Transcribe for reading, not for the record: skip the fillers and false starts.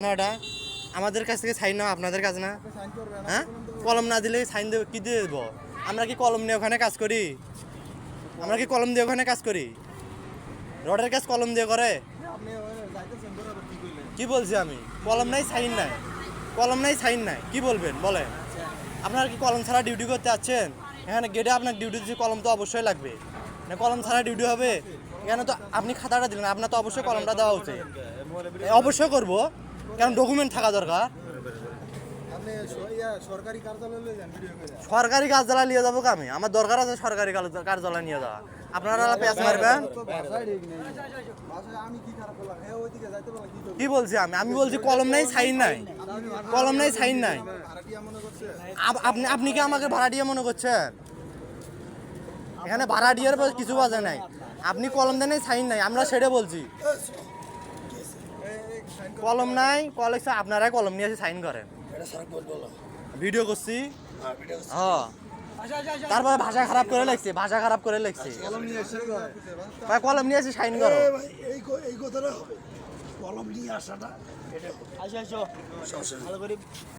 নয়টা আমাদের কাছ থেকে সাইন নাও, আপনাদের কাছে না? হ্যাঁ, কলম না দিলে সাইন দেবো কি দিয়ে দেবো? আমরা কি কলম নিয়ে ওখানে কাজ করি? আমরা কি কলম দিয়ে ওখানে কাজ করি? রডের কাজ কলম দিয়ে করে? কি বলছি আমি? কলম নাই সাইন নাই, কলম নাই সাইন নাই, কি বলবেন বলেন? আপনারা কি কলম ছাড়া ডিউটি করতে যাচ্ছেন? এখানে গেটে আপনার ডিউটি দিচ্ছে, কলম তো অবশ্যই লাগবে না? কলম ছাড়া ডিউটি হবে? এখানে তো আপনি খাতাটা দিলেন, আপনার তো অবশ্যই কলমটা দেওয়া উচিত। অবশ্যই করবো, কারণ ডকুমেন্ট থাকা দরকার। সরকারি কার্যালয় নিয়ে যাবো আমি, আমার দরকার আছে সরকারি কার্যালয় নিয়ে যাওয়া। আপনারা পেঁচ মারবেন? কি বলছি আমি? আমি বলছি কলম নাই সাইন নাই, কলম নাই সাইন নাই। আপনি কি আমাকে ভাড়াটিয়া মনে করছেন? এখানে ভাড়াটিয়ার কিছু বাজে নাই, আপনি কলম দেন সাইন নাই, আমরা সেটা বলছি। কলম নাই, কলেজ আপনারাই কলম নিয়ে এসে সাইন করেন। ভিডিও করছি, হ্যাঁ। তারপরে ভাষা খারাপ করে লাগছে, ভাষা খারাপ করে লাগছে। কলম নিয়ে এসে সাইন করো। এই কথাটা হবে, কলম নিয়ে আসাটা।